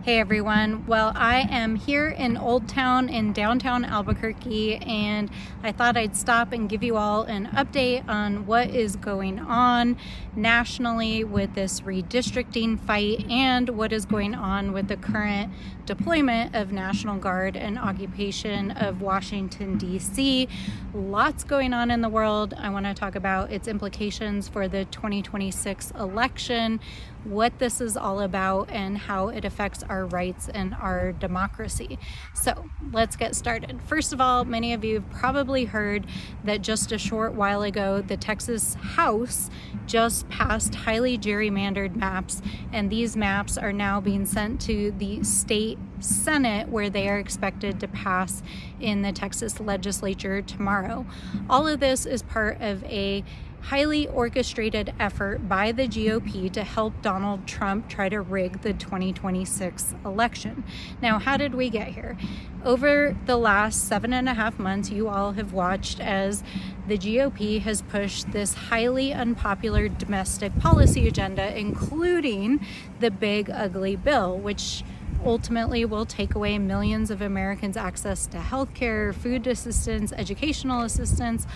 Hey everyone, well I am here in Old Town in downtown Albuquerque, and I thought I'd stop and give you all an update on what is going on nationally with this redistricting fight and what is going on with the current deployment of National Guard and occupation of Washington, D.C. Lots going on in the world. I want to talk about its implications for the 2026 election, what this is all about, and how it affects our rights and our democracy. So let's get started. First of all, many of you have probably heard that just a short while ago, the Texas House just passed highly gerrymandered maps, and these maps are now being sent to the state Senate, where they are expected to pass in the Texas legislature tomorrow. All of this is part of a highly orchestrated effort by the GOP to help Donald Trump try to rig the 2026 election. Now, how did we get here? Over the last 7.5 months, you all have watched as the GOP has pushed this highly unpopular domestic policy agenda, including the big ugly bill, which ultimately will take away millions of Americans' access to healthcare, food assistance, educational assistance,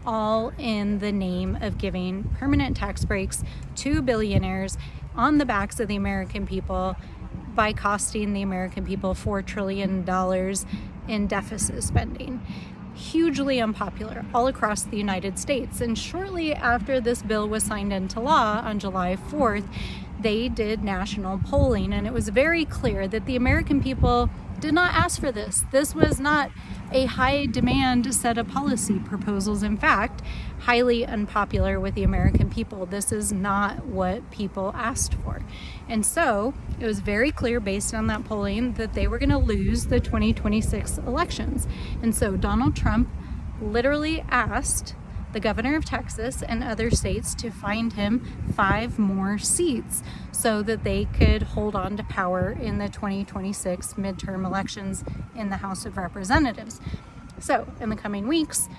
all in the name of giving permanent tax breaks to billionaires on the backs of the American people by costing the American people $4 trillion in deficit spending. Hugely unpopular all across the United States. And shortly after this bill was signed into law on July 4th, they did national polling, and it was very clear that the American people did not ask for this. This was not a high demand set of policy proposals. In fact, highly unpopular with the American people. This is not what people asked for. And so it was very clear based on that polling that they were going to lose the 2026 elections. And so Donald Trump literally asked the governor of Texas and other states to find him 5 more seats so that they could hold on to power in the 2026 midterm elections in the House of Representatives. So in the coming weeks,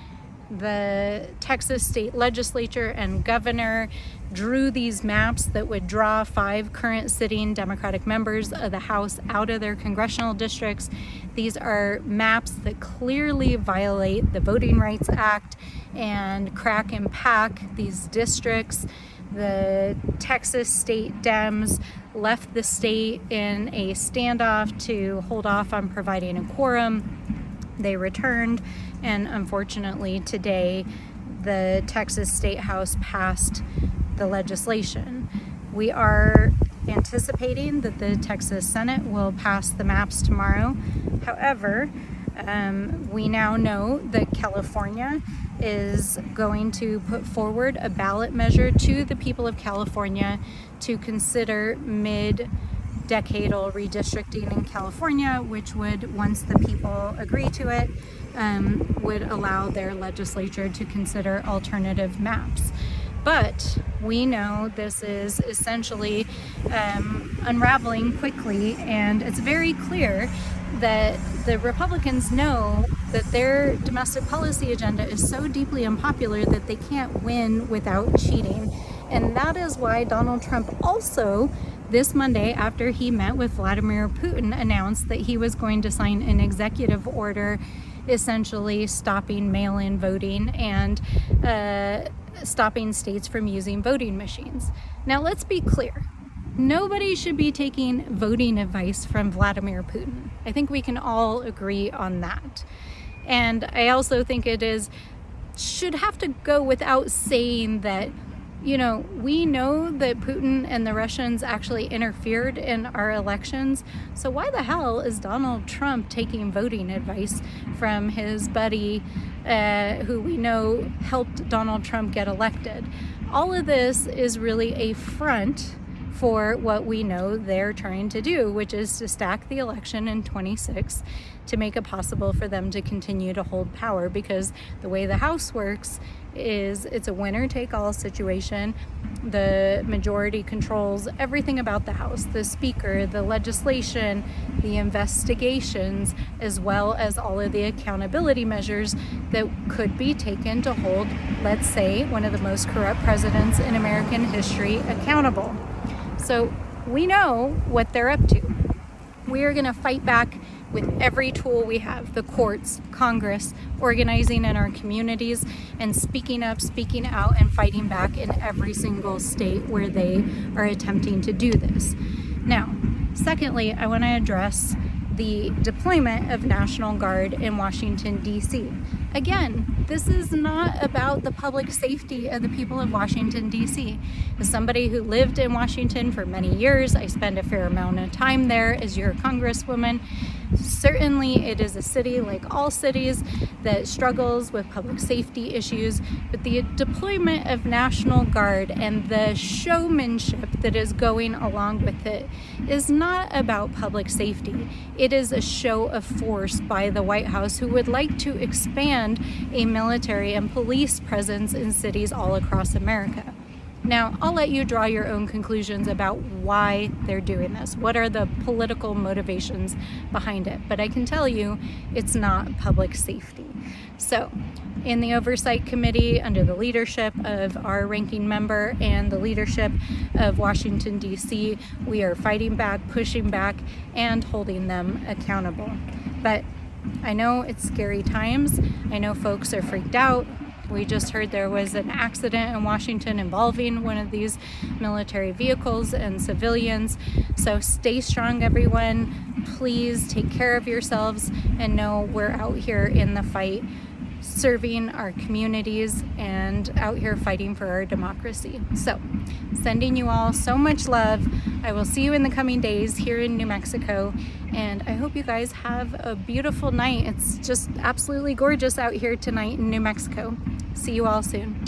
the Texas state legislature and governor drew these maps that would draw 5 current sitting Democratic members of the House out of their congressional districts. These are maps that clearly violate the Voting Rights Act and crack and pack these districts. The Texas state Dems left the state in a standoff to hold off on providing a quorum. They returned, and unfortunately today the Texas State House passed the legislation. We are anticipating that the Texas Senate will pass the maps tomorrow. However, we now know that California is going to put forward a ballot measure to the people of California to consider mid-decadal redistricting in California, which would, once the people agree to it, would allow their legislature to consider alternative maps. But we know this is essentially unraveling quickly, and it's very clear that the Republicans know that their domestic policy agenda is so deeply unpopular that they can't win without cheating. And that is why Donald Trump also, this Monday, after he met with Vladimir Putin, announced that he was going to sign an executive order essentially stopping mail-in voting and stopping states from using voting machines. Now, let's be clear. Nobody should be taking voting advice from Vladimir Putin. I think we can all agree on that. And I also think should have to go without saying that, we know that Putin and the Russians actually interfered in our elections. So why the hell is Donald Trump taking voting advice from his buddy, who we know helped Donald Trump get elected? All of this is really a front for what we know they're trying to do, which is to stack the election in 26 to make it possible for them to continue to hold power, because the way the House works is it's a winner-take-all situation. The majority controls everything about the House, the speaker, the legislation, the investigations, as well as all of the accountability measures that could be taken to hold, let's say, one of the most corrupt presidents in American history accountable. So we know what they're up to. We are going to fight back with every tool we have, the courts, Congress, organizing in our communities, and speaking up, speaking out, and fighting back in every single state where they are attempting to do this. Now, secondly, I want to address the deployment of National Guard in Washington, D.C. Again, this is not about the public safety of the people of Washington, D.C. As somebody who lived in Washington for many years, I spend a fair amount of time there as your congresswoman. Certainly, it is a city like all cities that struggles with public safety issues, but the deployment of National Guard and the showmanship that is going along with it is not about public safety. It is a show of force by the White House, who would like to expand a military and police presence in cities all across America. Now, I'll let you draw your own conclusions about why they're doing this. What are the political motivations behind it? But I can tell you it's not public safety. So, in the Oversight Committee, under the leadership of our ranking member and the leadership of Washington, D.C., we are fighting back, pushing back, and holding them accountable. But I know it's scary times. I know folks are freaked out. We just heard there was an accident in Washington involving one of these military vehicles and civilians. So stay strong, everyone. Please take care of yourselves and know we're out here in the fight, serving our communities and out here fighting for our democracy. So, sending you all so much love. I will see you in the coming days here in New Mexico, and I hope you guys have a beautiful night. It's just absolutely gorgeous out here tonight in New Mexico. See you all soon.